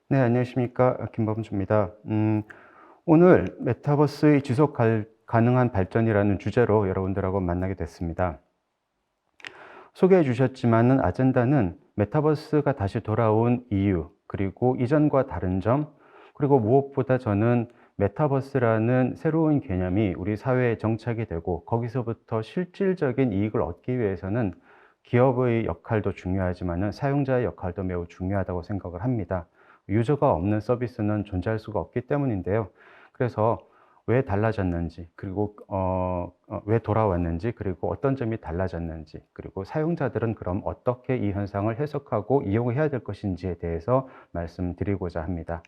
네, 안녕하십니까. 김범주입니다. 오늘 메타버스의 가능한 발전이라는 주제로 여러분들하고 만나게 됐습니다. 소개해 주셨지만은 아젠다는 메타버스가 다시 돌아온 이유, 그리고 이전과 다른 점, 그리고 무엇보다 저는 메타버스라는 새로운 개념이 우리 사회에 정착이 되고 거기서부터 실질적인 이익을 얻기 위해서는 기업의 역할도 중요하지만은 사용자의 역할도 매우 중요하다고 생각을 합니다. 유저가 없는 서비스는 존재할 수가 없기 때문인데요. 그래서 왜 달라졌는지, 그리고 왜 돌아왔는지, 그리고 어떤 점이 달라졌는지, 그리고 사용자들은 그럼 어떻게 이 현상을 해석하고 이용해야 될 것인지에 대해서 말씀드리고자 합니다.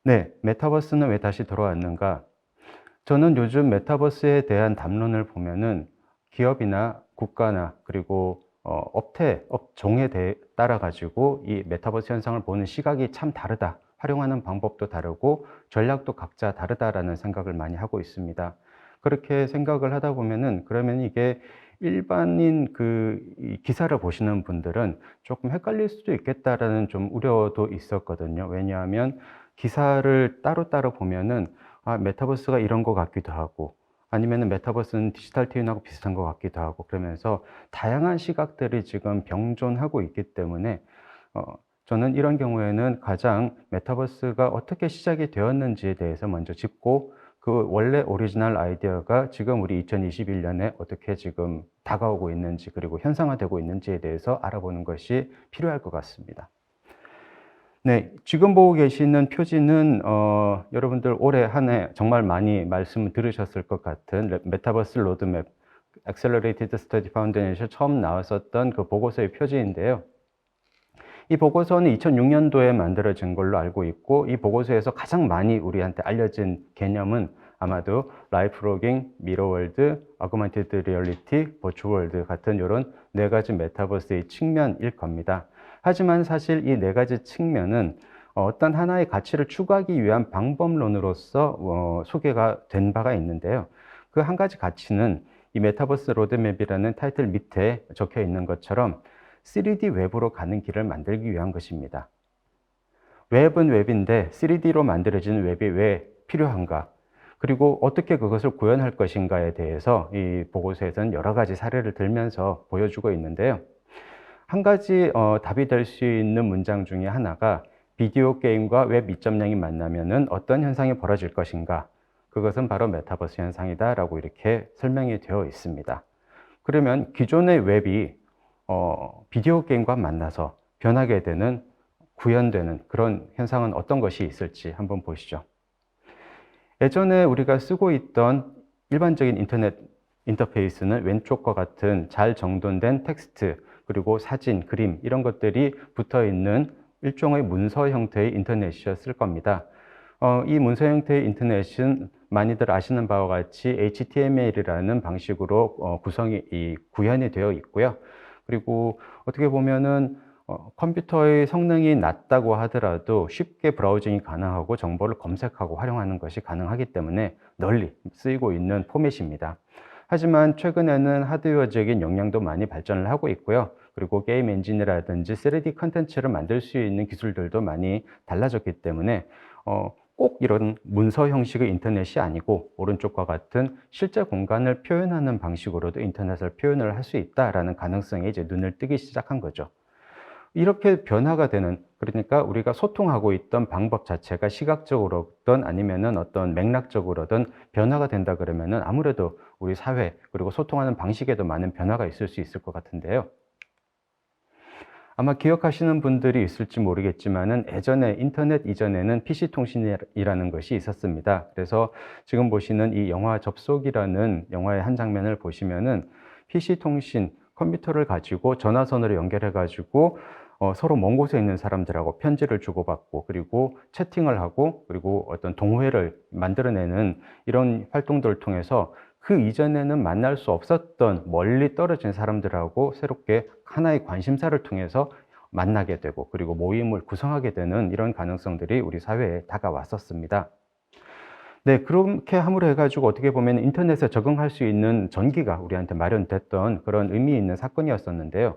네, 메타버스는 왜 다시 돌아왔는가? 저는 요즘 메타버스에 대한 담론을 보면은 기업이나 국가나 그리고 업종에 따라 가지고 이 메타버스 현상을 보는 시각이 참 다르다. 활용하는 방법도 다르고 전략도 각자 다르다라는 생각을 많이 하고 있습니다. 그렇게 생각을 하다 보면은 그러면 이게 일반인 이 기사를 보시는 분들은 조금 헷갈릴 수도 있겠다라는 좀 우려도 있었거든요. 왜냐하면 기사를 따로따로 보면은 메타버스가 이런 것 같기도 하고 아니면은 메타버스는 디지털 트윈하고 비슷한 것 같기도 하고 그러면서 다양한 시각들이 지금 병존하고 있기 때문에 어 저는 이런 경우에는 가장 메타버스가 어떻게 시작이 되었는지에 대해서 먼저 짚고 그 원래 오리지널 아이디어가 지금 우리 2021 년에 어떻게 지금 다가오고 있는지 그리고 현상화되고 있는지에 대해서 알아보는 것이 필요할 것 같습니다. 네. 지금 보고 계시는 표지는 여러분들 올해 한 해 정말 많이 말씀을 들으셨을 것 같은 메타버스 로드맵 Accelerated Study Foundation에서 처음 나왔었던 그 보고서의 표지인데요. 이 보고서는 2006 년도에 만들어진 걸로 알고 있고 이 보고서에서 가장 많이 우리한테 알려진 개념은 아마도 라이프로깅, 미러월드, 어그먼티드 리얼리티, 버추얼월드 같은 요런 네 가지 메타버스의 측면일 겁니다. 하지만 사실 이 네 가지 측면은 어떤 하나의 가치를 추구하기 위한 방법론으로서 소개가 된 바가 있는데요. 그 한 가지 가치는 이 메타버스 로드맵이라는 타이틀 밑에 적혀 있는 것처럼 3D 웹으로 가는 길을 만들기 위한 것입니다. 웹은 웹인데 3D로 만들어진 웹이 왜 필요한가? 그리고 어떻게 그것을 구현할 것인가에 대해서 이 보고서에서는 여러 가지 사례를 들면서 보여주고 있는데요. 한 가지 답이 될 수 있는 문장 중에 하나가 비디오 게임과 웹 2.0이 만나면은 어떤 현상이 벌어질 것인가? 그것은 바로 메타버스 현상이다라고 이렇게 설명이 되어 있습니다. 그러면 기존의 웹이 비디오 게임과 만나서 변하게 되는 구현되는 그런 현상은 어떤 것이 있을지 한번 보시죠. 예전에 우리가 쓰고 있던 일반적인 인터넷 인터페이스는 왼쪽과 같은 잘 정돈된 텍스트, 그리고 사진, 그림 이런 것들이 붙어 있는 일종의 문서 형태의 인터넷이었을 겁니다. 이 문서 형태의 인터넷은 많이들 아시는 바와 같이 HTML이라는 방식으로 구현이 되어 있고요. 그리고 어떻게 보면은 컴퓨터의 성능이 낮다고 하더라도 쉽게 브라우징이 가능하고 정보를 검색하고 활용하는 것이 가능하기 때문에 널리 쓰이고 있는 포맷입니다. 하지만 최근에는 하드웨어적인 역량도 많이 발전을 하고 있고요. 그리고 게임 엔진이라든지 3D 컨텐츠를 만들 수 있는 기술들도 많이 달라졌기 때문에 꼭 이런 문서 형식의 인터넷이 아니고 오른쪽과 같은 실제 공간을 표현하는 방식으로도 인터넷을 표현을 할 수 있다라는 가능성에 이제 눈을 뜨기 시작한 거죠. 이렇게 변화가 되는, 그러니까 우리가 소통하고 있던 방법 자체가 시각적으로든 아니면은 어떤 맥락적으로든 변화가 된다 그러면은 아무래도 우리 사회 그리고 소통하는 방식에도 많은 변화가 있을 수 있을 것 같은데요. 아마 기억하시는 분들이 있을지 모르겠지만은 예전에 인터넷 이전에는 PC 통신이라는 것이 있었습니다. 그래서 지금 보시는 이 영화 접속이라는 영화의 한 장면을 보시면은 PC 통신, 컴퓨터를 가지고 전화선으로 연결해 가지고 서로 먼 곳에 있는 사람들하고 편지를 주고받고 그리고 채팅을 하고 그리고 어떤 동호회를 만들어내는 이런 활동들을 통해서 그 이전에는 만날 수 없었던 멀리 떨어진 사람들하고 새롭게 하나의 관심사를 통해서 만나게 되고 그리고 모임을 구성하게 되는 이런 가능성들이 우리 사회에 다가왔었습니다. 네, 그렇게 함으로 해가지고 어떻게 보면 인터넷에 적응할 수 있는 전기가 우리한테 마련됐던 그런 의미 있는 사건이었었는데요.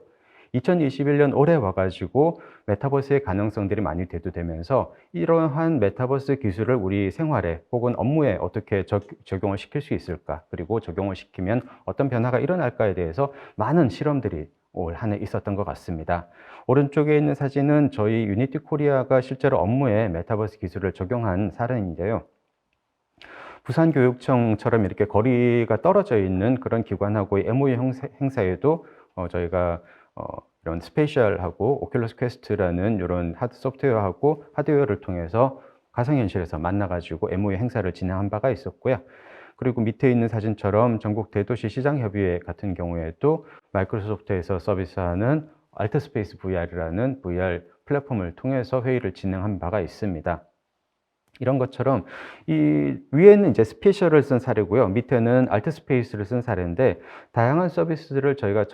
2021년 올해 와가지고 메타버스의 가능성들이 많이 대두되면서 이러한 메타버스 기술을 우리 생활에 혹은 업무에 어떻게 적용을 시킬 수 있을까, 그리고 적용을 시키면 어떤 변화가 일어날까에 대해서 많은 실험들이 올 한 해 있었던 것 같습니다. 오른쪽에 있는 사진은 저희 유니티 코리아가 실제로 업무에 메타버스 기술을 적용한 사례인데요. 부산교육청처럼 이렇게 거리가 떨어져 있는 그런 기관하고의 MOU 행사에도 저희가 이런 스페이셜하고 오큘러스 퀘스트라는 이런 소프트웨어하고 하드웨어를 통해서 가상현실에서 만나가지고 MOU 행사를 진행한 바가 있었고요. 그리고 밑에 있는 사진처럼 전국 대도시 시장협의회 같은 경우에도 마이크로소프트에서 서비스하는 알트스페이스 VR이라는 VR 플랫폼을 통해서 회의를 진행한 바가 있습니다. 이런 것처럼 이 위에는 이제 스페셜을 쓴 사례고요. 밑에는 알트스페이스를 쓴 사례인데, 다양한 서비스들을 저희가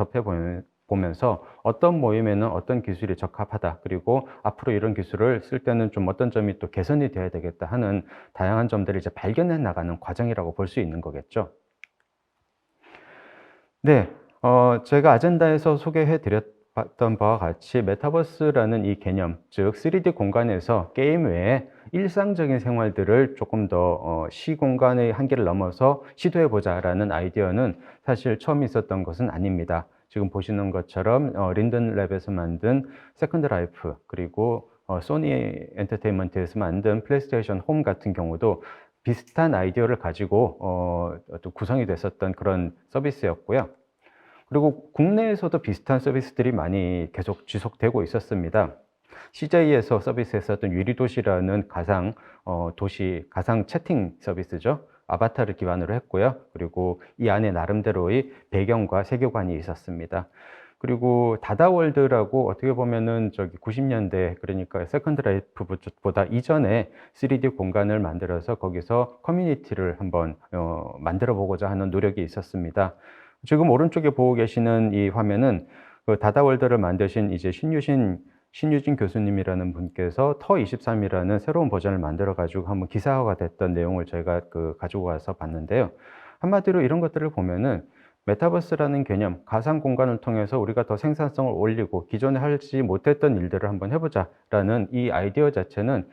보면서 어떤 모임에는 어떤 기술이 적합하다, 그리고 앞으로 이런 기술을 쓸 때는 좀 어떤 점이 또 개선이 돼야 되겠다 하는 다양한 점들을 이제 발견해 나가는 과정이라고 볼 수 있는 거겠죠. 네, 제가 아젠다에서 소개해 드렸던 바와 같이 메타버스라는 이 개념, 즉 3D 공간에서 게임 외에 일상적인 생활들을 조금 더 시공간의 한계를 넘어서 시도해 보자라는 아이디어는 사실 처음 있었던 것은 아닙니다. 지금 보시는 것처럼 린든랩에서 만든 세컨드 라이프, 그리고 소니 엔터테인먼트에서 만든 플레이스테이션 홈 같은 경우도 비슷한 아이디어를 가지고 또 구성이 됐었던 그런 서비스였고요. 그리고 국내에서도 비슷한 서비스들이 많이 계속 지속되고 있었습니다. CJ에서 서비스했었던 유리도시라는 가상 도시 가상 채팅 서비스죠. 아바타를 기반으로 했고요. 그리고 이 안에 나름대로의 배경과 세계관이 있었습니다. 그리고 다다월드라고 어떻게 보면은 저기 90년대, 그러니까 세컨드 라이프보다 이전에 3D 공간을 만들어서 거기서 커뮤니티를 한번 만들어 보고자 하는 노력이 있었습니다. 지금 오른쪽에 보고 계시는 이 화면은 그 다다월드를 만드신 이제 신유진 교수님이라는 분께서 터23이라는 새로운 버전을 만들어 가지고 한번 기사화가 됐던 내용을 저희가 가지고 와서 봤는데요. 한마디로 이런 것들을 보면은 메타버스라는 개념, 가상 공간을 통해서 우리가 더 생산성을 올리고 기존에 하지 못했던 일들을 한번 해보자라는 이 아이디어 자체는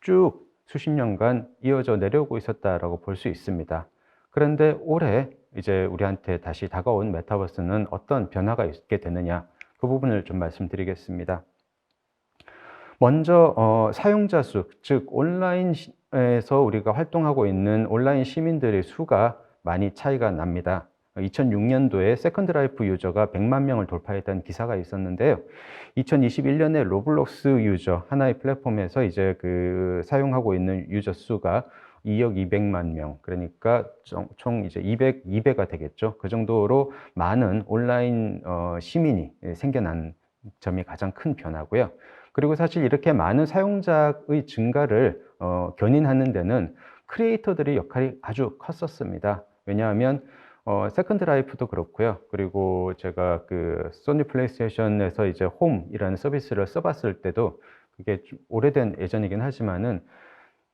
쭉 수십 년간 이어져 내려오고 있었다라고 볼 수 있습니다. 그런데 올해 이제 우리한테 다시 다가온 메타버스는 어떤 변화가 있게 되느냐, 그 부분을 좀 말씀드리겠습니다. 먼저 사용자 수, 즉 온라인에서 우리가 활동하고 있는 온라인 시민들의 수가 많이 차이가 납니다. 2006년도에 세컨드 라이프 유저가 100만 명을 돌파했다는 기사가 있었는데요. 2021년에 로블록스 유저, 하나의 플랫폼에서 이제 사용하고 있는 유저 수가 2억 200만 명, 그러니까 총 이제 2배가 되겠죠. 그 정도로 많은 온라인 시민이 생겨난 점이 가장 큰 변화고요. 그리고 사실 이렇게 많은 사용자의 증가를 견인하는 데는 크리에이터들의 역할이 아주 컸었습니다. 왜냐하면 세컨드 라이프도 그렇고요. 그리고 제가 소니 플레이스테이션에서 이제 홈이라는 서비스를 써봤을 때도, 그게 좀 오래된 예전이긴 하지만은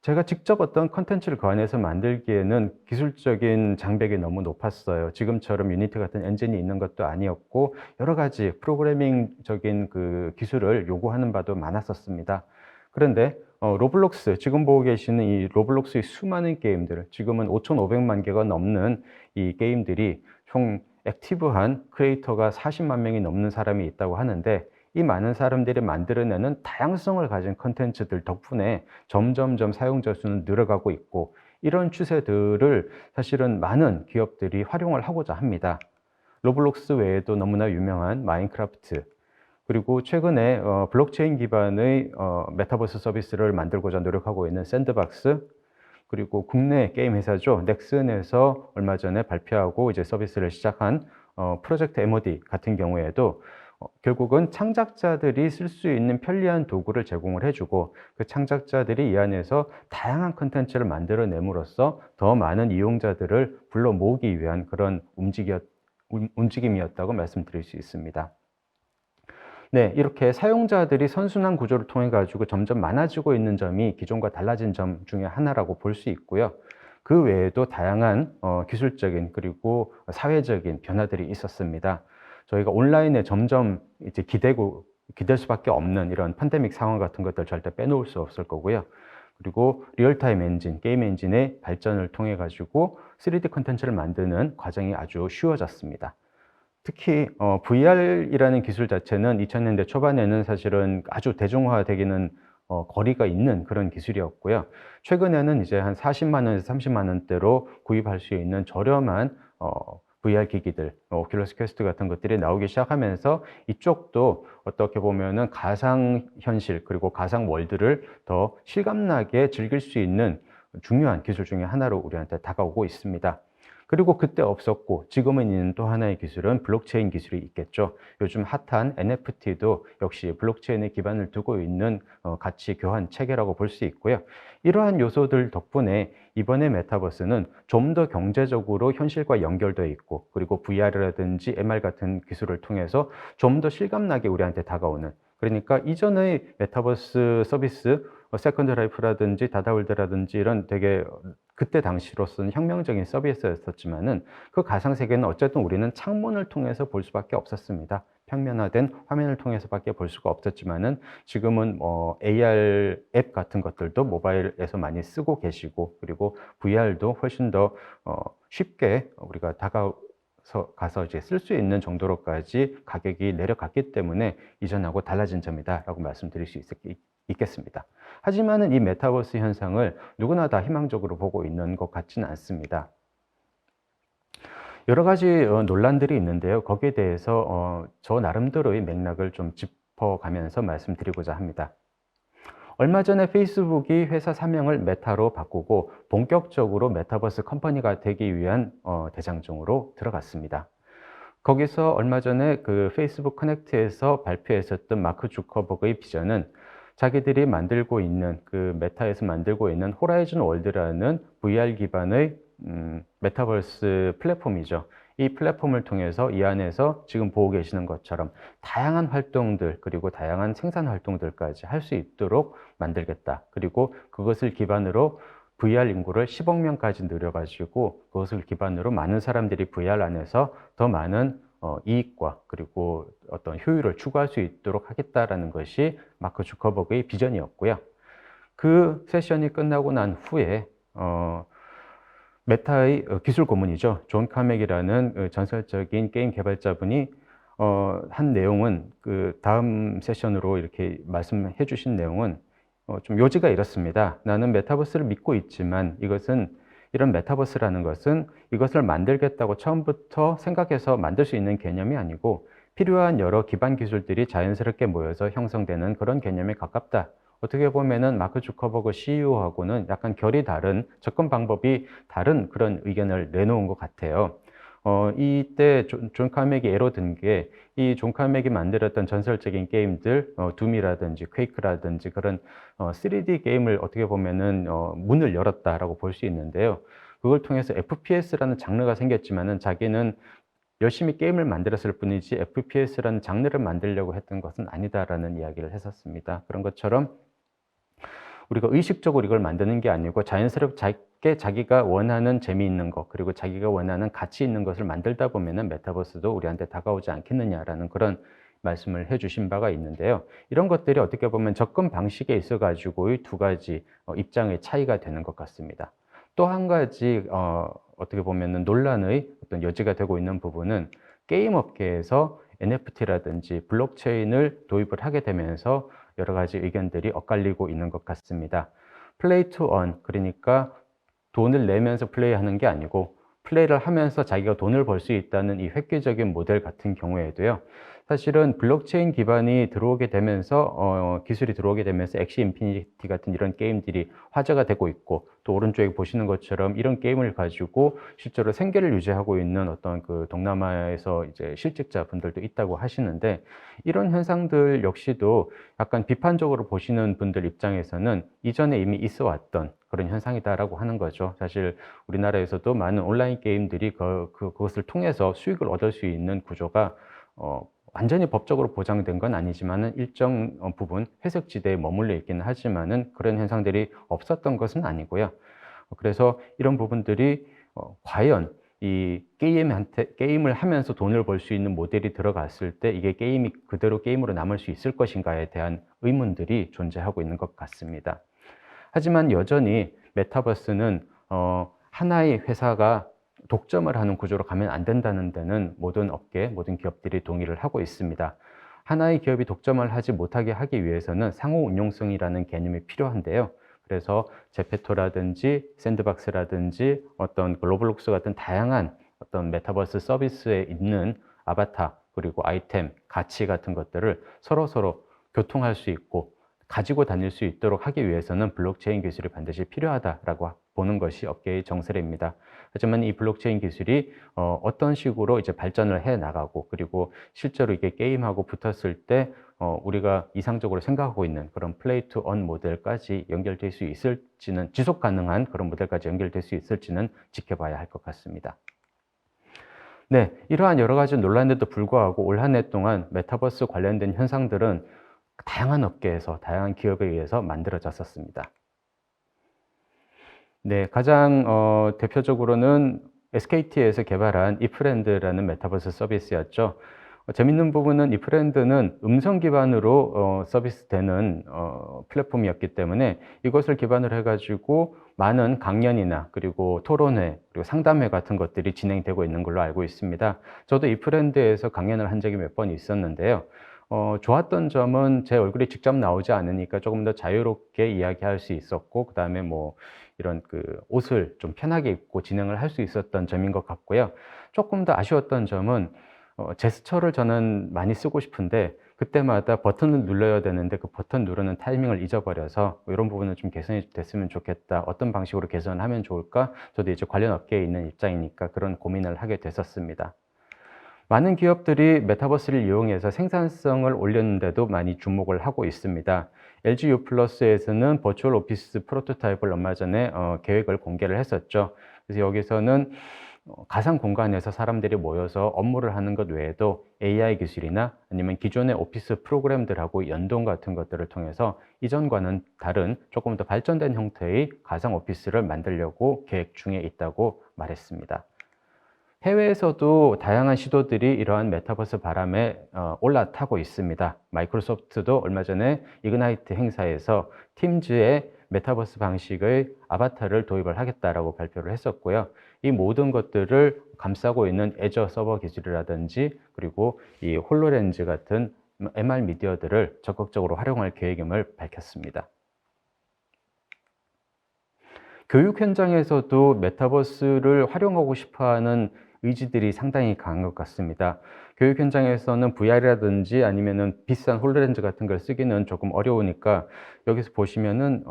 제가 직접 어떤 컨텐츠를 그 안에서 만들기에는 기술적인 장벽이 너무 높았어요. 지금처럼 유니티 같은 엔진이 있는 것도 아니었고, 여러 가지 프로그래밍적인 기술을 요구하는 바도 많았었습니다. 그런데 로블록스, 지금 보고 계시는 이 로블록스의 수많은 게임들, 지금은 5,500만 개가 넘는 이 게임들이 총 액티브한 크리에이터가 40만 명이 넘는 사람이 있다고 하는데, 이 많은 사람들이 만들어내는 다양성을 가진 컨텐츠들 덕분에 점점점 사용자 수는 늘어가고 있고, 이런 추세들을 사실은 많은 기업들이 활용을 하고자 합니다. 로블록스 외에도 너무나 유명한 마인크래프트, 그리고 최근에 블록체인 기반의 메타버스 서비스를 만들고자 노력하고 있는 샌드박스, 그리고 국내 게임 회사죠. 넥슨에서 얼마 전에 발표하고 이제 서비스를 시작한 프로젝트 MOD 같은 경우에도 결국은 창작자들이 쓸 수 있는 편리한 도구를 제공을 해주고, 그 창작자들이 이 안에서 다양한 컨텐츠를 만들어냄으로써 더 많은 이용자들을 불러 모으기 위한 그런 움직임이었다고 말씀드릴 수 있습니다. 네, 이렇게 사용자들이 선순환 구조를 통해 가지고 점점 많아지고 있는 점이 기존과 달라진 점 중에 하나라고 볼 수 있고요. 그 외에도 다양한 기술적인 그리고 사회적인 변화들이 있었습니다. 저희가 온라인에 점점 이제 기댈 수밖에 없는 이런 팬데믹 상황 같은 것들 절대 빼놓을 수 없을 거고요. 그리고 리얼타임 엔진, 게임 엔진의 발전을 통해 가지고 3D 콘텐츠를 만드는 과정이 아주 쉬워졌습니다. 특히 VR이라는 기술 자체는 2000년대 초반에는 사실은 아주 대중화되기는 거리가 있는 그런 기술이었고요. 최근에는 이제 한 40만 원에서 30만 원대로 구입할 수 있는 저렴한 VR 기기들, 오큘러스 퀘스트 같은 것들이 나오기 시작하면서 이쪽도 어떻게 보면은 가상 현실 그리고 가상 월드를 더 실감나게 즐길 수 있는 중요한 기술 중에 하나로 우리한테 다가오고 있습니다. 그리고 그때 없었고 지금은 있는 또 하나의 기술은 블록체인 기술이 있겠죠. 요즘 핫한 NFT도 역시 블록체인에 기반을 두고 있는 가치 교환 체계라고 볼 수 있고요. 이러한 요소들 덕분에 이번에 메타버스는 좀 더 경제적으로 현실과 연결되어 있고, 그리고 VR이라든지 MR 같은 기술을 통해서 좀 더 실감나게 우리한테 다가오는, 그러니까 이전의 메타버스 서비스 세컨드 라이프라든지 다다월드라든지 이런 되게 그때 당시로서는 혁명적인 서비스였었지만은 그 가상 세계는 어쨌든 우리는 창문을 통해서 볼 수밖에 없었습니다. 평면화된 화면을 통해서밖에 볼 수가 없었지만은 지금은 AR 앱 같은 것들도 모바일에서 많이 쓰고 계시고, 그리고 VR도 훨씬 더 쉽게 우리가 가서 이제 쓸 수 있는 정도로까지 가격이 내려갔기 때문에 이전하고 달라진 점이다라고 말씀드릴 수 있겠습니다. 하지만은 이 메타버스 현상을 누구나 다 희망적으로 보고 있는 것 같지는 않습니다. 여러 가지 논란들이 있는데요. 거기에 대해서 저 나름대로의 맥락을 좀 짚어가면서 말씀드리고자 합니다. 얼마 전에 페이스북이 회사 사명을 메타로 바꾸고 본격적으로 메타버스 컴퍼니가 되기 위한 대장정으로 들어갔습니다. 거기서 얼마 전에 그 페이스북 커넥트에서 발표했었던 마크 주커버그의 비전은 자기들이 만들고 있는 그 메타에서 만들고 있는 호라이즌 월드라는 VR 기반의 메타버스 플랫폼이죠. 이 플랫폼을 통해서 이 안에서 지금 보고 계시는 것처럼 다양한 활동들, 그리고 다양한 생산 활동들까지 할 수 있도록 만들겠다. 그리고 그것을 기반으로 VR 인구를 10억 명까지 늘려가지고 그것을 기반으로 많은 사람들이 VR 안에서 더 많은 이익과 그리고 어떤 효율을 추구할 수 있도록 하겠다라는 것이 마크 주커버그의 비전이었고요. 그 세션이 끝나고 난 후에 메타의 기술 고문이죠. 존 카맥이라는 전설적인 게임 개발자분이 한 내용은 그 다음 세션으로 이렇게 말씀해 주신 내용은 좀 요지가 이렇습니다. 나는 메타버스를 믿고 있지만 이런 메타버스라는 것은 이것을 만들겠다고 처음부터 생각해서 만들 수 있는 개념이 아니고 필요한 여러 기반 기술들이 자연스럽게 모여서 형성되는 그런 개념에 가깝다. 어떻게 보면은 마크 주커버그 CEO하고는 약간 결이 다른, 접근 방법이 다른 그런 의견을 내놓은 것 같아요. 이때 존 카맥이 예로 든 게 이 존 카맥이 만들었던 전설적인 게임들, 둠이라든지 퀘이크라든지 그런 3D 게임을 어떻게 보면은 문을 열었다라고 볼 수 있는데요. 그걸 통해서 FPS라는 장르가 생겼지만은 자기는 열심히 게임을 만들었을 뿐이지 FPS라는 장르를 만들려고 했던 것은 아니다라는 이야기를 했었습니다. 그런 것처럼 우리가 의식적으로 이걸 만드는 게 아니고 자연스럽게 자기가 원하는 재미있는 것, 그리고 자기가 원하는 가치 있는 것을 만들다 보면은 메타버스도 우리한테 다가오지 않겠느냐라는 그런 말씀을 해 주신 바가 있는데요. 이런 것들이 어떻게 보면 접근 방식에 있어 가지고의 두 가지 입장의 차이가 되는 것 같습니다. 또 한 가지 어떻게 보면은 논란의 어떤 여지가 되고 있는 부분은 게임 업계에서 NFT라든지 블록체인을 도입을 하게 되면서 여러 가지 의견들이 엇갈리고 있는 것 같습니다. 플레이 투 원, 그러니까 돈을 내면서 플레이하는 게 아니고 플레이를 하면서 자기가 돈을 벌 수 있다는 이 획기적인 모델 같은 경우에도요. 사실은 블록체인 기반이 들어오게 되면서 기술이 들어오게 되면서 엑시 인피니티 같은 이런 게임들이 화제가 되고 있고, 또 오른쪽에 보시는 것처럼 이런 게임을 가지고 실제로 생계를 유지하고 있는 어떤 그 동남아에서 이제 실직자분들도 있다고 하시는데, 이런 현상들 역시도 약간 비판적으로 보시는 분들 입장에서는 이전에 이미 있어 왔던 그런 현상이다라고 하는 거죠. 사실 우리나라에서도 많은 온라인 게임들이 그것을 통해서 수익을 얻을 수 있는 구조가 완전히 법적으로 보장된 건 아니지만은 일정 부분 회색지대에 머물러 있기는 하지만은 그런 현상들이 없었던 것은 아니고요. 그래서 이런 부분들이 과연 이 게임을 하면서 돈을 벌 수 있는 모델이 들어갔을 때 이게 게임이 그대로 게임으로 남을 수 있을 것인가에 대한 의문들이 존재하고 있는 것 같습니다. 하지만 여전히 메타버스는 하나의 회사가 독점을 하는 구조로 가면 안 된다는 데는 모든 업계, 모든 기업들이 동의를 하고 있습니다. 하나의 기업이 독점을 하지 못하게 하기 위해서는 상호 운용성이라는 개념이 필요한데요. 그래서 제페토라든지 샌드박스라든지 어떤 로블록스 같은 다양한 어떤 메타버스 서비스에 있는 아바타 그리고 아이템, 가치 같은 것들을 서로 교통할 수 있고 가지고 다닐 수 있도록 하기 위해서는 블록체인 기술이 반드시 필요하다라고 보는 것이 업계의 정설입니다. 하지만 이 블록체인 기술이 어떤 식으로 이제 발전을 해 나가고 그리고 실제로 이게 게임하고 붙었을 때 우리가 이상적으로 생각하고 있는 그런 플레이 투 원 모델까지 연결될 수 있을지는 지속 가능한 그런 모델까지 연결될 수 있을지는 지켜봐야 할 것 같습니다. 네, 이러한 여러 가지 논란에도 불구하고 올 한 해 동안 메타버스 관련된 현상들은 다양한 업계에서 다양한 기업에 의해서 만들어졌었습니다. 네, 가장 대표적으로는 SKT에서 개발한 이프렌드라는 메타버스 서비스였죠. 재밌는 부분은 이프렌드는 음성 기반으로 서비스되는 플랫폼이었기 때문에 이것을 기반으로 해가지고 많은 강연이나 그리고 토론회 그리고 상담회 같은 것들이 진행되고 있는 걸로 알고 있습니다. 저도 이프렌드에서 강연을 한 적이 몇 번 있었는데요. 좋았던 점은 제 얼굴이 직접 나오지 않으니까 조금 더 자유롭게 이야기할 수 있었고, 그 다음에 뭐 이런 그 옷을 좀 편하게 입고 진행을 할 수 있었던 점인 것 같고요. 조금 더 아쉬웠던 점은 제스처를 저는 많이 쓰고 싶은데 그때마다 버튼을 눌러야 되는데 그 버튼 누르는 타이밍을 잊어버려서 이런 부분은 좀 개선이 됐으면 좋겠다. 어떤 방식으로 개선하면 좋을까? 저도 이제 관련 업계에 있는 입장이니까 그런 고민을 하게 됐었습니다. 많은 기업들이 메타버스를 이용해서 생산성을 올렸는데도 많이 주목을 하고 있습니다. LG U+에서는 버추얼 오피스 프로토타입을 얼마 전에 계획을 공개를 했었죠. 그래서 여기서는 가상 공간에서 사람들이 모여서 업무를 하는 것 외에도 AI 기술이나 아니면 기존의 오피스 프로그램들하고 연동 같은 것들을 통해서 이전과는 다른 조금 더 발전된 형태의 가상 오피스를 만들려고 계획 중에 있다고 말했습니다. 해외에서도 다양한 시도들이 이러한 메타버스 바람에 올라타고 있습니다. 마이크로소프트도 얼마 전에 이그나이트 행사에서 팀즈의 메타버스 방식의 아바타를 도입을 하겠다라고 발표를 했었고요. 이 모든 것들을 감싸고 있는 애저 서버 기술이라든지 그리고 이 홀로렌즈 같은 MR 미디어들을 적극적으로 활용할 계획임을 밝혔습니다. 교육 현장에서도 메타버스를 활용하고 싶어하는 의지들이 상당히 강한 것 같습니다. 교육 현장에서는 VR이라든지 아니면은 비싼 홀로렌즈 같은 걸 쓰기는 조금 어려우니까 여기서 보시면은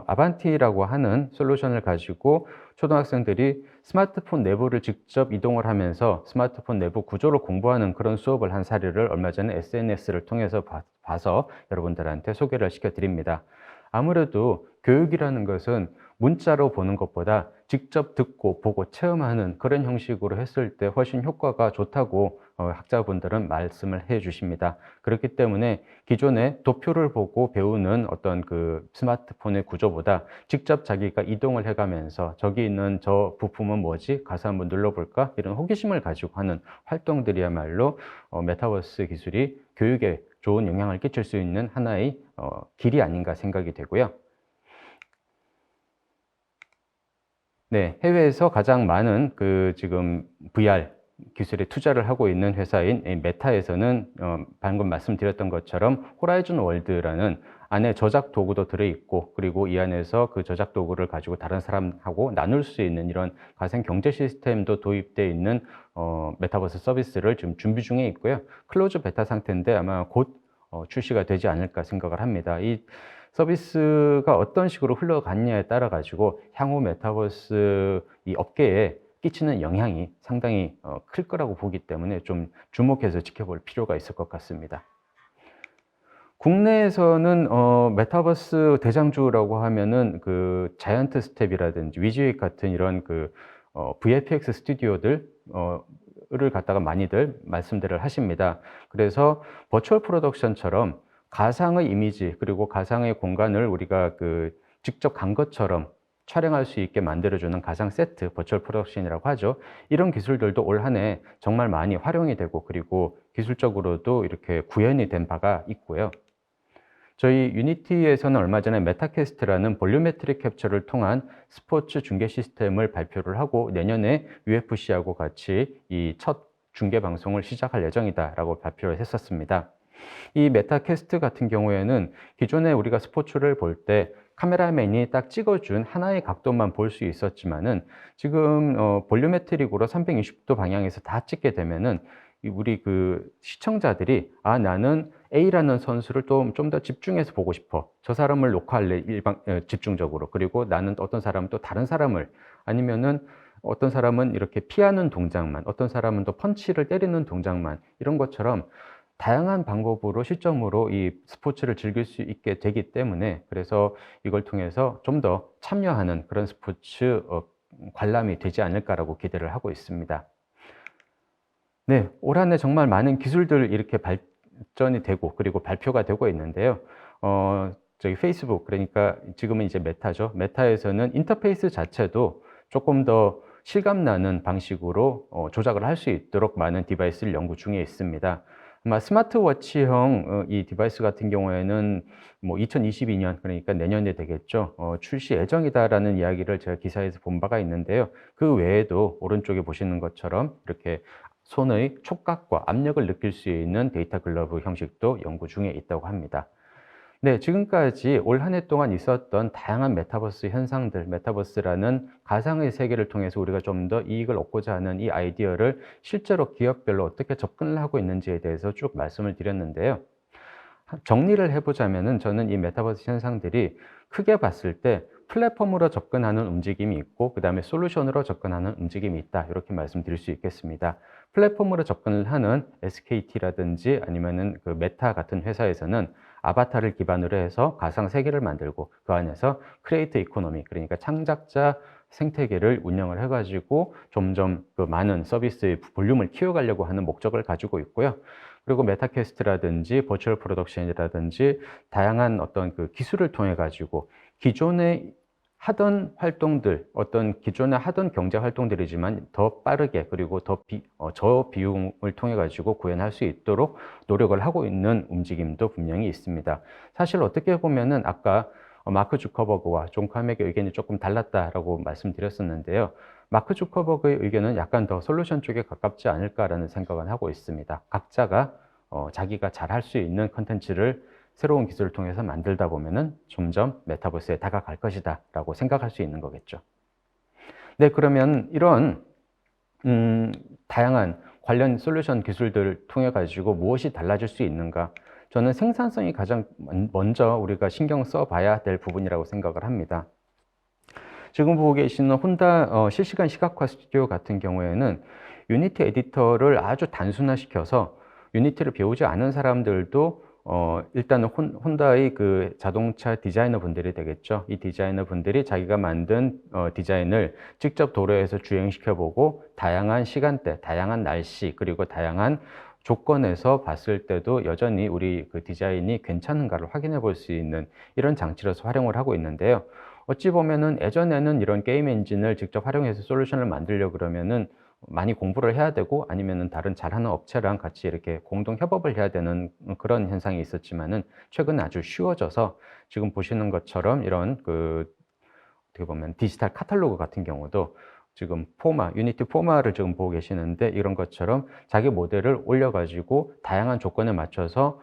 아반티라고 하는 솔루션을 가지고 초등학생들이 스마트폰 내부를 직접 이동을 하면서 스마트폰 내부 구조를 공부하는 그런 수업을 한 사례를 얼마 전에 SNS를 통해서 봐서 여러분들한테 소개를 시켜드립니다. 아무래도 교육이라는 것은 문자로 보는 것보다 직접 듣고 보고 체험하는 그런 형식으로 했을 때 훨씬 효과가 좋다고 학자분들은 말씀을 해 주십니다. 그렇기 때문에 기존에 도표를 보고 배우는 어떤 그 스마트폰의 구조보다 직접 자기가 이동을 해가면서 저기 있는 저 부품은 뭐지? 가서 한번 눌러볼까? 이런 호기심을 가지고 하는 활동들이야말로 메타버스 기술이 교육에 좋은 영향을 끼칠 수 있는 하나의 길이 아닌가 생각이 되고요. 네, 해외에서 가장 많은 그 지금 VR 기술에 투자를 하고 있는 회사인 메타에서는 방금 말씀드렸던 것처럼 호라이즌 월드라는 안에 저작 도구도 들어있고 그리고 이 안에서 그 저작 도구를 가지고 다른 사람하고 나눌 수 있는 이런 가상 경제 시스템도 도입되어 있는 메타버스 서비스를 지금 준비 중에 있고요. 클로즈 베타 상태인데 아마 곧 출시가 되지 않을까 생각을 합니다. 이 서비스가 어떤 식으로 흘러갔냐에 따라 가지고 향후 메타버스 이 업계에 끼치는 영향이 상당히 클 거라고 보기 때문에 좀 주목해서 지켜볼 필요가 있을 것 같습니다. 국내에서는 메타버스 대장주라고 하면은 그 자이언트 스텝이라든지 위즈윅 같은 이런 그 VFX 스튜디오들 를 갖다가 많이들 말씀들을 하십니다. 그래서 버추얼 프로덕션처럼 가상의 이미지 그리고 가상의 공간을 우리가 그 직접 간 것처럼 촬영할 수 있게 만들어주는 가상 세트, 버추얼 프로덕션이라고 하죠. 이런 기술들도 올 한 해 정말 많이 활용이 되고 그리고 기술적으로도 이렇게 구현이 된 바가 있고요. 저희 유니티에서는 얼마 전에 메타캐스트라는 볼륨메트릭 캡처를 통한 스포츠 중계 시스템을 발표를 하고 내년에 UFC하고 같이 이 첫 중계 방송을 시작할 예정이다라고 발표를 했었습니다. 이 메타캐스트 같은 경우에는 기존에 우리가 스포츠를 볼 때 카메라맨이 딱 찍어준 하나의 각도만 볼 수 있었지만은 지금 볼륨메트릭으로 360도 방향에서 다 찍게 되면은 우리 그 시청자들이 나는 A라는 선수를 좀 더 집중해서 보고 싶어. 저 사람을 녹화할래 집중적으로. 그리고 나는 어떤 사람은 또 다른 사람을 아니면은 어떤 사람은 이렇게 피하는 동작만, 어떤 사람은 또 펀치를 때리는 동작만 이런 것처럼 다양한 방법으로 시점으로 이 스포츠를 즐길 수 있게 되기 때문에 그래서 이걸 통해서 좀 더 참여하는 그런 스포츠 관람이 되지 않을까라고 기대를 하고 있습니다. 네, 올 한 해 정말 많은 기술들 이렇게 발전이 되고 그리고 발표가 되고 있는데요. 저희 페이스북 그러니까 지금은 이제 메타죠. 메타에서는 인터페이스 자체도 조금 더 실감나는 방식으로 조작을 할 수 있도록 많은 디바이스를 연구 중에 있습니다. 아마 스마트워치형 이 디바이스 같은 경우에는 뭐 2022년 그러니까 내년에 되겠죠. 출시 예정이다라는 이야기를 제가 기사에서 본 바가 있는데요. 그 외에도 오른쪽에 보시는 것처럼 이렇게 손의 촉각과 압력을 느낄 수 있는 데이터 글러브 형식도 연구 중에 있다고 합니다. 네, 지금까지 올 한 해 동안 있었던 다양한 메타버스 현상들, 메타버스라는 가상의 세계를 통해서 우리가 좀 더 이익을 얻고자 하는 이 아이디어를 실제로 기업별로 어떻게 접근을 하고 있는지에 대해서 쭉 말씀을 드렸는데요. 정리를 해보자면은 저는 이 메타버스 현상들이 크게 봤을 때 플랫폼으로 접근하는 움직임이 있고 그 다음에 솔루션으로 접근하는 움직임이 있다 이렇게 말씀드릴 수 있겠습니다. 플랫폼으로 접근을 하는 SKT라든지 아니면은 그 메타 같은 회사에서는 아바타를 기반으로 해서 가상 세계를 만들고 그 안에서 크리에이터 이코노미 그러니까 창작자 생태계를 운영을 해가지고 점점 그 많은 서비스의 볼륨을 키워가려고 하는 목적을 가지고 있고요. 그리고 메타캐스트라든지 버추얼 프로덕션이라든지 다양한 어떤 그 기술을 통해 가지고 기존에 하던 활동들, 어떤 기존에 하던 경제 활동들이지만 더 빠르게 그리고 더 저비용을 통해 가지고 구현할 수 있도록 노력을 하고 있는 움직임도 분명히 있습니다. 사실 어떻게 보면은 아까 마크 주커버그와 존 카맥의 의견이 조금 달랐다라고 말씀드렸었는데요. 마크 주커버그의 의견은 약간 더 솔루션 쪽에 가깝지 않을까라는 생각은 하고 있습니다. 각자가 자기가 잘할 수 있는 컨텐츠를 새로운 기술을 통해서 만들다 보면은 점점 메타버스에 다가갈 것이다 라고 생각할 수 있는 거겠죠. 네, 그러면 이런 다양한 관련 솔루션 기술들을 통해 가지고 무엇이 달라질 수 있는가? 저는 생산성이 가장 먼저 우리가 신경 써 봐야 될 부분이라고 생각을 합니다. 지금 보고 계시는 혼다 실시간 시각화 스튜디오 같은 경우에는 유니티 에디터를 아주 단순화시켜서 유니티를 배우지 않은 사람들도 일단은 혼다의 그 자동차 디자이너 분들이 되겠죠. 이 디자이너 분들이 자기가 만든 디자인을 직접 도로에서 주행시켜 보고 다양한 시간대, 다양한 날씨, 그리고 다양한 조건에서 봤을 때도 여전히 우리 그 디자인이 괜찮은가를 확인해 볼 수 있는 이런 장치로서 활용을 하고 있는데요. 어찌 보면은 예전에는 이런 게임 엔진을 직접 활용해서 솔루션을 만들려고 그러면은 많이 공부를 해야 되고 아니면은 다른 잘하는 업체랑 같이 이렇게 공동 협업을 해야 되는 그런 현상이 있었지만은 최근 아주 쉬워져서 지금 보시는 것처럼 이런 그 어떻게 보면 디지털 카탈로그 같은 경우도 지금 유니티 포마를 지금 보고 계시는데 이런 것처럼 자기 모델을 올려가지고 다양한 조건에 맞춰서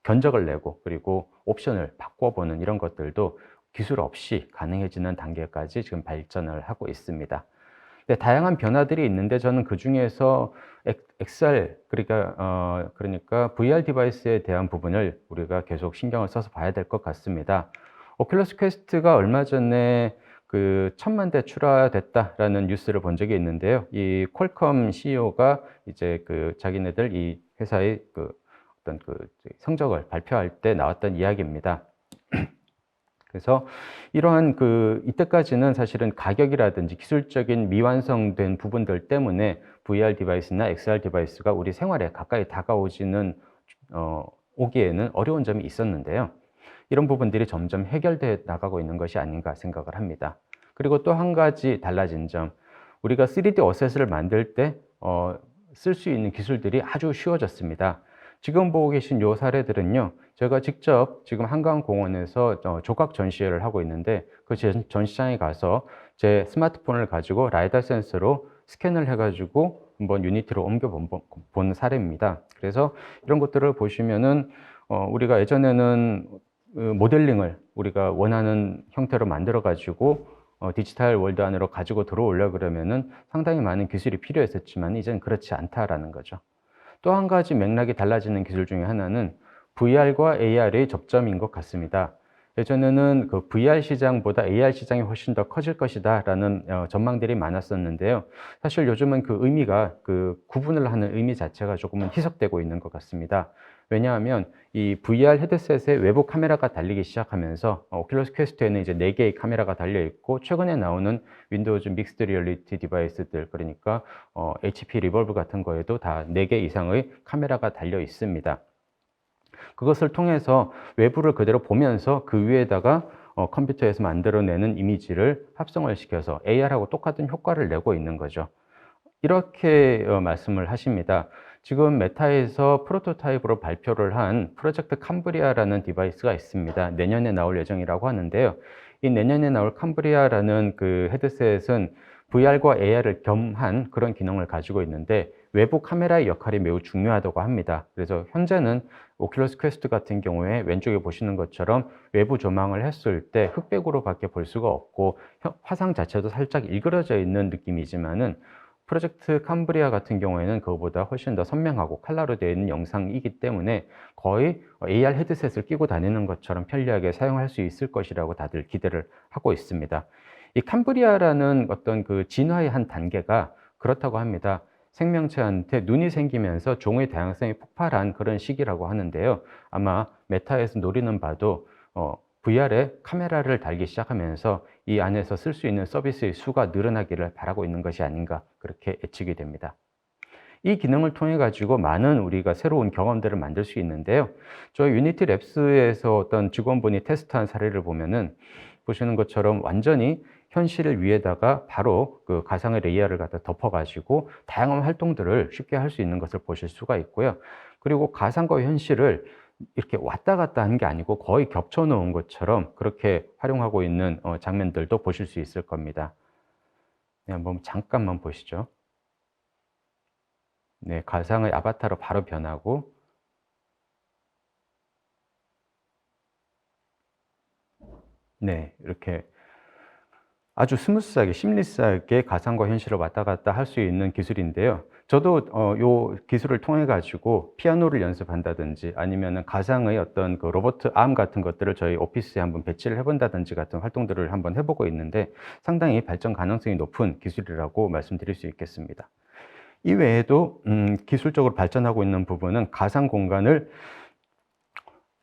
견적을 내고 그리고 옵션을 바꿔보는 이런 것들도 기술 없이 가능해지는 단계까지 지금 발전을 하고 있습니다. 네, 다양한 변화들이 있는데 저는 그 중에서 XR 그러니까 VR 디바이스에 대한 부분을 우리가 계속 신경을 써서 봐야 될 것 같습니다. 오큘러스 퀘스트가 얼마 전에 그 1,000만 대 출하됐다라는 뉴스를 본 적이 있는데요. 이 퀄컴 CEO가 이제 그 자기네들 이 회사의 그 어떤 그 성적을 발표할 때 나왔던 이야기입니다. 그래서 이러한 이때까지는 사실은 가격이라든지 기술적인 미완성된 부분들 때문에 VR 디바이스나 XR 디바이스가 우리 생활에 가까이 다가오지는 오기에는 어려운 점이 있었는데요. 이런 부분들이 점점 해결돼 나가고 있는 것이 아닌가 생각을 합니다. 그리고 또 한 가지 달라진 점, 우리가 3D 어셋을 만들 때 쓸 수 있는 기술들이 아주 쉬워졌습니다. 지금 보고 계신 요 사례들은요, 제가 직접 지금 한강공원에서 조각 전시회를 하고 있는데, 그 전시장에 가서 제 스마트폰을 가지고 라이다 센서로 스캔을 해가지고 한번 유니티로 옮겨 본 사례입니다. 그래서 이런 것들을 보시면은 우리가 예전에는 모델링을 우리가 원하는 형태로 만들어 가지고 디지털 월드 안으로 가지고 들어오려 그러면은 상당히 많은 기술이 필요했었지만 이제는 그렇지 않다라는 거죠. 또 한 가지 맥락이 달라지는 기술 중에 하나는 VR과 AR의 접점인 것 같습니다. 예전에는 그 VR 시장보다 AR 시장이 훨씬 더 커질 것이다 라는 전망들이 많았었는데요. 사실 요즘은 그 의미가, 그 구분을 하는 의미 자체가 조금은 희석되고 있는 것 같습니다. 왜냐하면 이 VR 헤드셋에 외부 카메라가 달리기 시작하면서 오큘러스 퀘스트에는 이제 4개의 카메라가 달려 있고, 최근에 나오는 윈도우즈 믹스드 리얼리티 디바이스들, 그러니까 HP 리볼브 같은 거에도 다 4개 이상의 카메라가 달려 있습니다. 그것을 통해서 외부를 그대로 보면서 그 위에다가 컴퓨터에서 만들어내는 이미지를 합성을 시켜서 AR하고 똑같은 효과를 내고 있는 거죠. 이렇게 말씀을 하십니다. 지금 메타에서 프로토타입으로 발표를 한 프로젝트 캄브리아라는 디바이스가 있습니다. 내년에 나올 예정이라고 하는데요. 이 내년에 나올 캄브리아라는 그 헤드셋은 VR과 AR을 겸한 그런 기능을 가지고 있는데, 외부 카메라의 역할이 매우 중요하다고 합니다. 그래서 현재는 오큘러스 퀘스트 같은 경우에 왼쪽에 보시는 것처럼 외부 조망을 했을 때 흑백으로 밖에 볼 수가 없고, 화상 자체도 살짝 일그러져 있는 느낌이지만은 프로젝트 캄브리아 같은 경우에는 그거보다 훨씬 더 선명하고 컬러로 되어 있는 영상이기 때문에 거의 AR 헤드셋을 끼고 다니는 것처럼 편리하게 사용할 수 있을 것이라고 다들 기대를 하고 있습니다. 이 캄브리아라는 어떤 그 진화의 한 단계가 그렇다고 합니다. 생명체한테 눈이 생기면서 종의 다양성이 폭발한 그런 시기라고 하는데요. 아마 메타에서 노리는 바도 VR에 카메라를 달기 시작하면서 이 안에서 쓸 수 있는 서비스의 수가 늘어나기를 바라고 있는 것이 아닌가, 그렇게 예측이 됩니다. 이 기능을 통해 가지고 많은 우리가 새로운 경험들을 만들 수 있는데요. 저희 유니티 랩스에서 어떤 직원분이 테스트한 사례를 보면은, 보시는 것처럼 완전히 현실을 위에다가 바로 그 가상의 레이어를 갖다 덮어 가지고 다양한 활동들을 쉽게 할 수 있는 것을 보실 수가 있고요. 그리고 가상과 현실을 이렇게 왔다 갔다 하는 게 아니고 거의 겹쳐 놓은 것처럼 그렇게 활용하고 있는 장면들도 보실 수 있을 겁니다. 네, 한번 잠깐만 보시죠. 네, 가상의 아바타로 바로 변하고, 네, 이렇게 아주 스무스하게, 심리스하게 가상과 현실을 왔다 갔다 할 수 있는 기술인데요. 저도 요 기술을 통해 가지고 피아노를 연습한다든지, 아니면은 가상의 어떤 그 로봇 암 같은 것들을 저희 오피스에 한번 배치를 해 본다든지 같은 활동들을 한번 해 보고 있는데, 상당히 발전 가능성이 높은 기술이라고 말씀드릴 수 있겠습니다. 이외에도 기술적으로 발전하고 있는 부분은 가상 공간을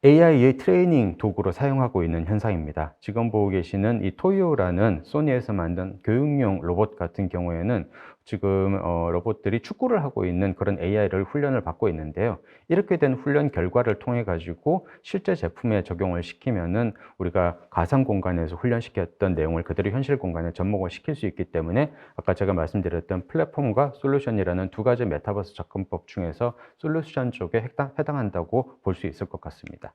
AI의 트레이닝 도구로 사용하고 있는 현상입니다. 지금 보고 계시는 이 토이오라는 소니에서 만든 교육용 로봇 같은 경우에는 지금 로봇들이 축구를 하고 있는 그런 AI를 훈련을 받고 있는데요. 이렇게 된 훈련 결과를 통해 가지고 실제 제품에 적용을 시키면은 우리가 가상 공간에서 훈련시켰던 내용을 그대로 현실 공간에 접목을 시킬 수 있기 때문에, 아까 제가 말씀드렸던 플랫폼과 솔루션이라는 두 가지 메타버스 접근법 중에서 솔루션 쪽에 해당한다고 볼 수 있을 것 같습니다.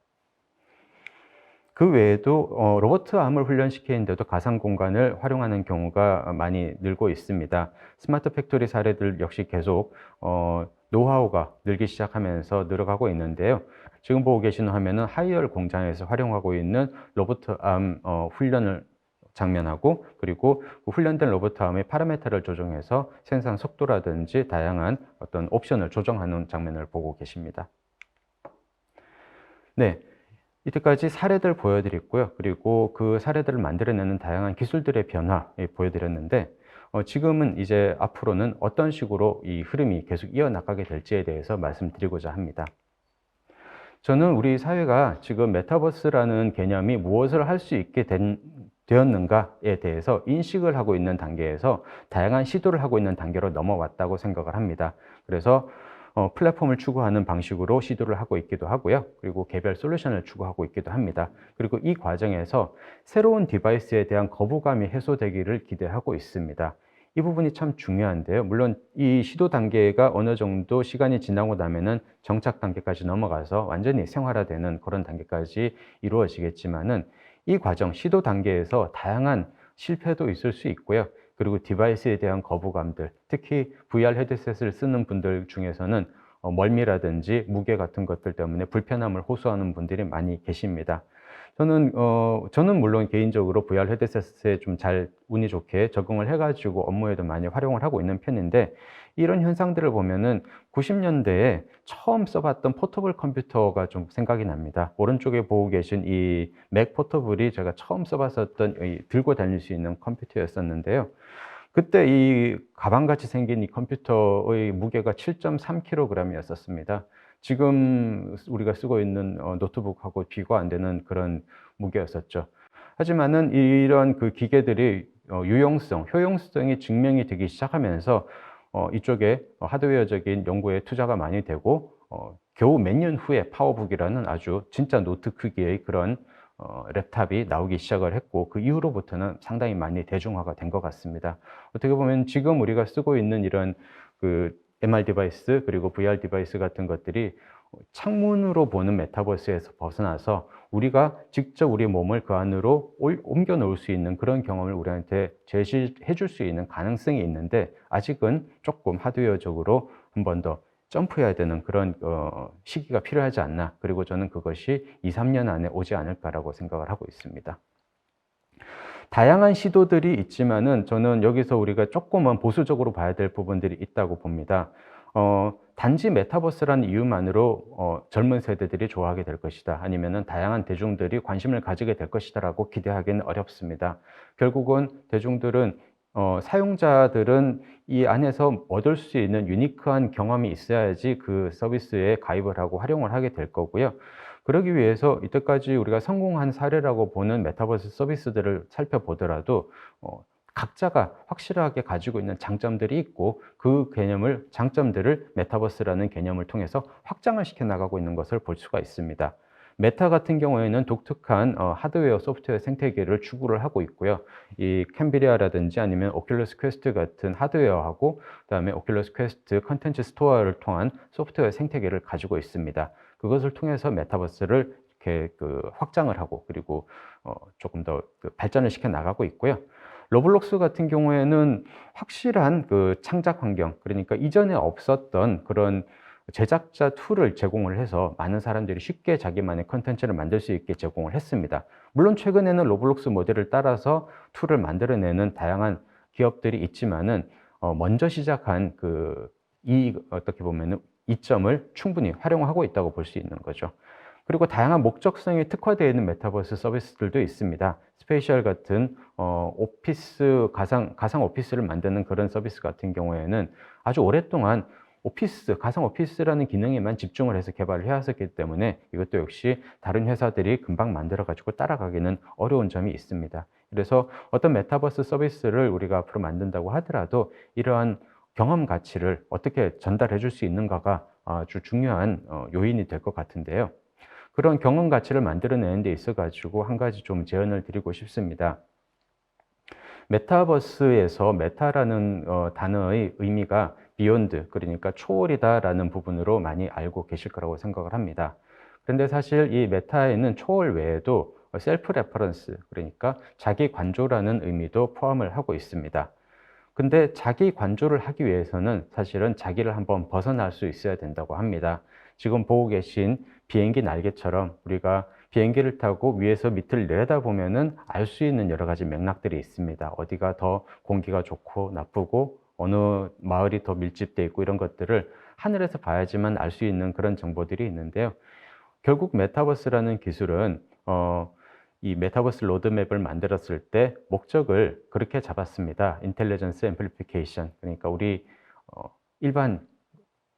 그 외에도 로봇 암을 훈련시키는데도 가상 공간을 활용하는 경우가 많이 늘고 있습니다. 스마트 팩토리 사례들 역시 계속 노하우가 늘기 시작하면서 늘어가고 있는데요. 지금 보고 계시는 화면은 하이얼 공장에서 활용하고 있는 로봇 암 훈련을 장면하고, 그리고 그 훈련된 로봇 암의 파라미터를 조정해서 생산 속도라든지 다양한 어떤 옵션을 조정하는 장면을 보고 계십니다. 네. 이때까지 사례들 보여드렸고요. 그리고 그 사례들을 만들어내는 다양한 기술들의 변화 보여드렸는데, 지금은 이제 앞으로는 어떤 식으로 이 흐름이 계속 이어나가게 될지에 대해서 말씀드리고자 합니다. 저는 우리 사회가 지금 메타버스라는 개념이 무엇을 할 수 있게 되었는가에 대해서 인식을 하고 있는 단계에서 다양한 시도를 하고 있는 단계로 넘어왔다고 생각을 합니다. 그래서 플랫폼을 추구하는 방식으로 시도를 하고 있기도 하고요. 그리고 개별 솔루션을 추구하고 있기도 합니다. 그리고 이 과정에서 새로운 디바이스에 대한 거부감이 해소되기를 기대하고 있습니다. 이 부분이 참 중요한데요. 물론 이 시도 단계가 어느 정도 시간이 지나고 나면은 정착 단계까지 넘어가서 완전히 생활화되는 그런 단계까지 이루어지겠지만은 이 과정, 시도 단계에서 다양한 실패도 있을 수 있고요. 그리고 디바이스에 대한 거부감들, 특히 VR 헤드셋을 쓰는 분들 중에서는 멀미라든지 무게 같은 것들 때문에 불편함을 호소하는 분들이 많이 계십니다. 저는 물론 개인적으로 VR 헤드셋에 좀 잘 운이 좋게 적응을 해 가지고 업무에도 많이 활용을 하고 있는 편인데, 이런 현상들을 보면은 90 년대에 처음 써 봤던 포터블 컴퓨터가 좀 생각이 납니다. 오른쪽에 보고 계신 이 맥 포터블이 제가 처음 써 봤었던 이 들고 다닐 수 있는 컴퓨터였었는데요. 그때 이 가방같이 생긴 이 컴퓨터의 무게가 7.3 킬로그램이었었습니다. 지금 우리가 쓰고 있는 노트북하고 비교가 안 되는 그런 무게였었죠. 하지만은 이런 그 기계들이 유용성, 효용성이 증명이 되기 시작하면서 이쪽에 하드웨어적인 연구에 투자가 많이 되고, 겨우 몇 년 후에 파워북이라는 아주 진짜 노트 크기의 그런 랩탑이 나오기 시작을 했고, 그 이후로부터는 상당히 많이 대중화가 된 것 같습니다. 어떻게 보면 지금 우리가 쓰고 있는 이런 그 MR 디바이스 그리고 VR 디바이스 같은 것들이 창문으로 보는 메타버스에서 벗어나서 우리가 직접 우리 몸을 그 안으로 옮겨 놓을 수 있는 그런 경험을 우리한테 제시해 줄 수 있는 가능성이 있는데, 아직은 조금 하드웨어적으로 한 번 더 점프해야 되는 그런 시기가 필요하지 않나. 그리고 저는 그것이 2-3년 안에 오지 않을까라고 생각을 하고 있습니다. 다양한 시도들이 있지만은 저는 여기서 우리가 조금은 보수적으로 봐야 될 부분들이 있다고 봅니다. 단지 메타버스라는 이유만으로 젊은 세대들이 좋아하게 될 것이다, 아니면은 다양한 대중들이 관심을 가지게 될 것이다라고 기대하기는 어렵습니다. 결국은 대중들은 사용자들은 이 안에서 얻을 수 있는 유니크한 경험이 있어야지 그 서비스에 가입을 하고 활용을 하게 될 거고요. 그러기 위해서 이때까지 우리가 성공한 사례라고 보는 메타버스 서비스들을 살펴보더라도 각자가 확실하게 가지고 있는 장점들이 있고, 그 장점들을 메타버스라는 개념을 통해서 확장을 시켜 나가고 있는 것을 볼 수가 있습니다. 메타 같은 경우에는 독특한 하드웨어, 소프트웨어 생태계를 추구를 하고 있고요. 이 캠비리아라든지 아니면 오큘러스 퀘스트 같은 하드웨어하고, 그다음에 오큘러스 퀘스트 컨텐츠 스토어를 통한 소프트웨어 생태계를 가지고 있습니다. 그것을 통해서 메타버스를 이렇게 확장을 하고, 그리고 조금 더 발전을 시켜 나가고 있고요. 로블록스 같은 경우에는 확실한 창작 환경, 그러니까 이전에 없었던 그런 제작자 툴을 제공을 해서 많은 사람들이 쉽게 자기만의 콘텐츠를 만들 수 있게 제공을 했습니다. 물론 최근에는 로블록스 모델을 따라서 툴을 만들어내는 다양한 기업들이 있지만은 먼저 시작한 어떻게 보면은 이점을 충분히 활용하고 있다고 볼 수 있는 거죠. 그리고 다양한 목적성이 특화되어 있는 메타버스 서비스들도 있습니다. 스페이셜 같은 오피스, 가상 오피스를 만드는 그런 서비스 같은 경우에는 아주 오랫동안 가상 오피스라는 기능에만 집중을 해서 개발을 해왔었기 때문에 이것도 역시 다른 회사들이 금방 만들어 가지고 따라가기는 어려운 점이 있습니다. 그래서 어떤 메타버스 서비스를 우리가 앞으로 만든다고 하더라도 이러한 경험 가치를 어떻게 전달해 줄 수 있는가가 아주 중요한 요인이 될 것 같은데요. 그런 경험 가치를 만들어내는 데 있어 가지고 한 가지 좀 제언을 드리고 싶습니다. 메타버스에서 메타라는 단어의 의미가 비욘드, 그러니까 초월이다라는 부분으로 많이 알고 계실 거라고 생각을 합니다. 그런데 사실 이 메타에는 초월 외에도 셀프 레퍼런스, 그러니까 자기 관조라는 의미도 포함을 하고 있습니다. 근데 자기 관조를 하기 위해서는 사실은 자기를 한번 벗어날 수 있어야 된다고 합니다. 지금 보고 계신 비행기 날개처럼 우리가 비행기를 타고 위에서 밑을 내려다보면은 알 수 있는 여러 가지 맥락들이 있습니다. 어디가 더 공기가 좋고 나쁘고, 어느 마을이 더 밀집돼 있고, 이런 것들을 하늘에서 봐야지만 알 수 있는 그런 정보들이 있는데요. 결국 메타버스라는 기술은 이 메타버스 로드맵을 만들었을 때 목적을 그렇게 잡았습니다. 인텔리전스 앰플리피케이션, 그러니까 우리 일반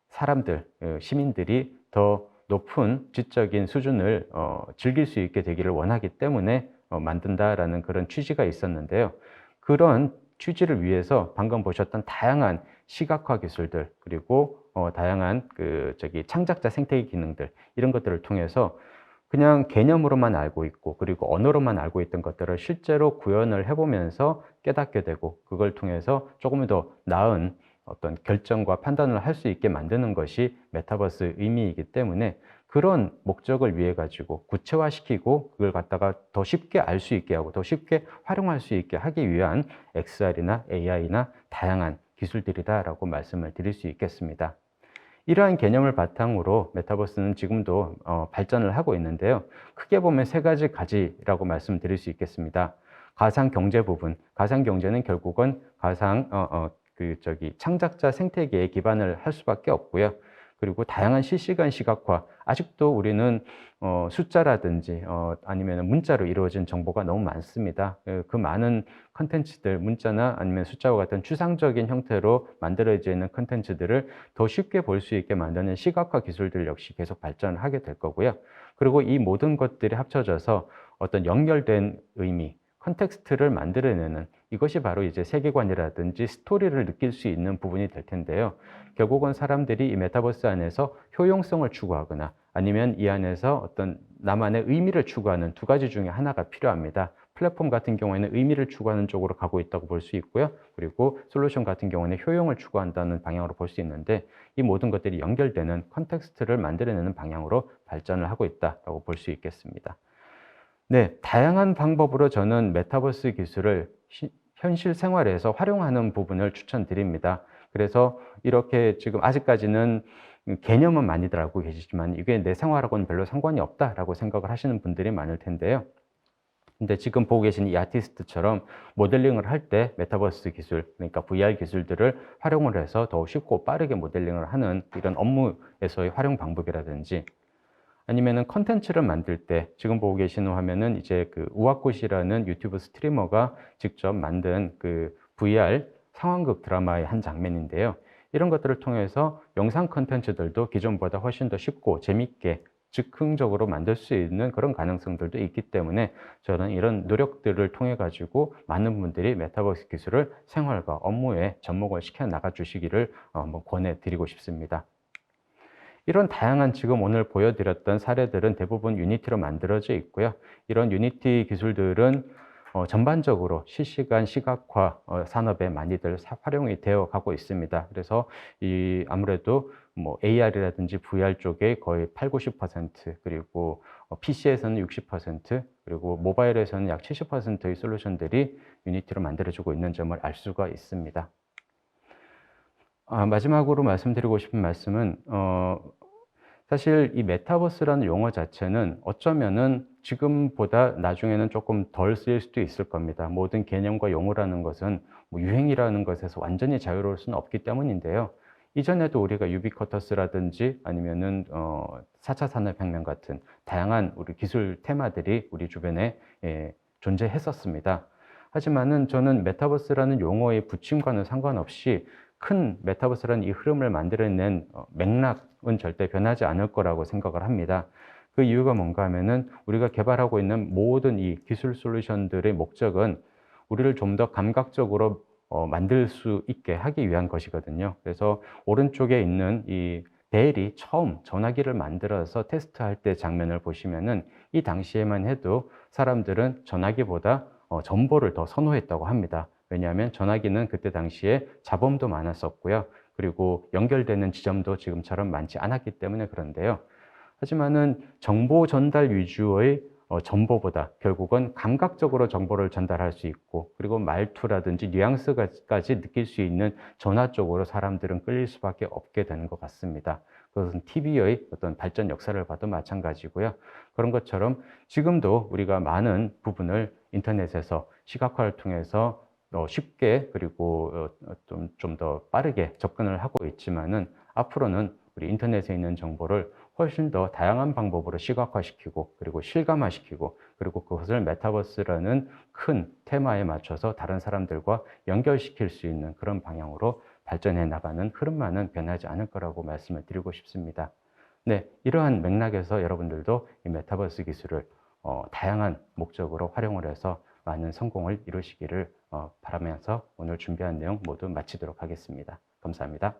사람들, 시민들이 더 높은 지적인 수준을 즐길 수 있게 되기를 원하기 때문에 만든다라는 그런 취지가 있었는데요. 그런 취지를 위해서 방금 보셨던 다양한 시각화 기술들, 그리고 다양한 창작자 생태계 기능들 이런 것들을 통해서 그냥 개념으로만 알고 있고 그리고 언어로만 알고 있던 것들을 실제로 구현을 해보면서 깨닫게 되고 그걸 통해서 조금 더 나은 어떤 결정과 판단을 할 수 있게 만드는 것이 메타버스 의미이기 때문에 그런 목적을 위해 가지고 구체화시키고 그걸 갖다가 더 쉽게 알 수 있게 하고 더 쉽게 활용할 수 있게 하기 위한 XR이나 AI나 다양한 기술들이다라고 말씀을 드릴 수 있겠습니다. 이러한 개념을 바탕으로 메타버스는 지금도 발전을 하고 있는데요. 크게 보면 세 가지라고 말씀드릴 수 있겠습니다. 가상 경제 부분, 가상 경제는 결국은 가상 창작자 생태계에 기반을 할 수밖에 없고요. 그리고 다양한 실시간 시각화, 아직도 우리는 숫자라든지 아니면 문자로 이루어진 정보가 너무 많습니다. 그 많은 컨텐츠들, 문자나 아니면 숫자와 같은 추상적인 형태로 만들어져 있는 컨텐츠들을 더 쉽게 볼 수 있게 만드는 시각화 기술들 역시 계속 발전을 하게 될 거고요. 그리고 이 모든 것들이 합쳐져서 어떤 연결된 의미, 컨텍스트를 만들어내는 이것이 바로 이제 세계관이라든지 스토리를 느낄 수 있는 부분이 될 텐데요. 결국은 사람들이 이 메타버스 안에서 효용성을 추구하거나 아니면 이 안에서 어떤 나만의 의미를 추구하는 두 가지 중에 하나가 필요합니다. 플랫폼 같은 경우에는 의미를 추구하는 쪽으로 가고 있다고 볼 수 있고요. 그리고 솔루션 같은 경우에는 효용을 추구한다는 방향으로 볼 수 있는데 이 모든 것들이 연결되는 컨텍스트를 만들어내는 방향으로 발전을 하고 있다고 볼 수 있겠습니다. 네, 다양한 방법으로 저는 메타버스 기술을 현실 생활에서 활용하는 부분을 추천드립니다. 그래서 이렇게 지금 아직까지는 개념은 많이들 알고 계시지만 이게 내 생활하고는 별로 상관이 없다라고 생각을 하시는 분들이 많을 텐데요. 근데 지금 보고 계신 이 아티스트처럼 모델링을 할 때 메타버스 기술, 그러니까 VR 기술들을 활용을 해서 더 쉽고 빠르게 모델링을 하는 이런 업무에서의 활용 방법이라든지 아니면은 컨텐츠를 만들 때 지금 보고 계시는 화면은 이제 우아꽃이라는 유튜브 스트리머가 직접 만든 VR 상황극 드라마의 한 장면인데요. 이런 것들을 통해서 영상 컨텐츠들도 기존보다 훨씬 더 쉽고 재밌게 즉흥적으로 만들 수 있는 그런 가능성들도 있기 때문에 저는 이런 노력들을 통해 가지고 많은 분들이 메타버스 기술을 생활과 업무에 접목을 시켜 나가 주시기를 한번 권해 드리고 싶습니다. 이런 다양한 지금 오늘 보여드렸던 사례들은 대부분 유니티로 만들어져 있고요. 이런 유니티 기술들은 전반적으로 실시간 시각화 산업에 많이들 활용이 되어 가고 있습니다. 그래서 아무래도 AR이라든지 VR 쪽에 거의 8, 90% 그리고 PC에서는 60% 그리고 모바일에서는 약 70%의 솔루션들이 유니티로 만들어지고 있는 점을 알 수가 있습니다. 마지막으로 말씀드리고 싶은 말씀은 사실 이 메타버스라는 용어 자체는 어쩌면은 지금보다 나중에는 조금 덜 쓰일 수도 있을 겁니다. 모든 개념과 용어라는 것은 유행이라는 것에서 완전히 자유로울 수는 없기 때문인데요. 이전에도 우리가 유비쿼터스라든지 아니면은 4차 산업혁명 같은 다양한 우리 기술 테마들이 우리 주변에 존재했었습니다. 하지만은 저는 메타버스라는 용어의 붙임과는 상관없이 큰 메타버스라는 이 흐름을 만들어낸 맥락은 절대 변하지 않을 거라고 생각을 합니다. 그 이유가 뭔가 하면은 우리가 개발하고 있는 모든 이 기술 솔루션들의 목적은 우리를 좀 더 감각적으로 만들 수 있게 하기 위한 것이거든요. 그래서 오른쪽에 있는 이 벨이 처음 전화기를 만들어서 테스트할 때 장면을 보시면은 이 당시에만 해도 사람들은 전화기보다 전보를 더 선호했다고 합니다. 왜냐하면 전화기는 그때 당시에 잡음도 많았었고요. 그리고 연결되는 지점도 지금처럼 많지 않았기 때문에 그런데요. 하지만은 정보 전달 위주의 정보보다 결국은 감각적으로 정보를 전달할 수 있고 그리고 말투라든지 뉘앙스까지 느낄 수 있는 전화 쪽으로 사람들은 끌릴 수밖에 없게 되는 것 같습니다. 그것은 TV의 어떤 발전 역사를 봐도 마찬가지고요. 그런 것처럼 지금도 우리가 많은 부분을 인터넷에서 시각화를 통해서 쉽게 그리고 좀 더 빠르게 접근을 하고 있지만은 앞으로는 우리 인터넷에 있는 정보를 훨씬 더 다양한 방법으로 시각화시키고 그리고 실감화시키고 그리고 그것을 메타버스라는 큰 테마에 맞춰서 다른 사람들과 연결시킬 수 있는 그런 방향으로 발전해 나가는 흐름만은 변하지 않을 거라고 말씀을 드리고 싶습니다. 네, 이러한 맥락에서 여러분들도 이 메타버스 기술을 다양한 목적으로 활용을 해서 많은 성공을 이루시기를 바라면서 오늘 준비한 내용 모두 마치도록 하겠습니다. 감사합니다.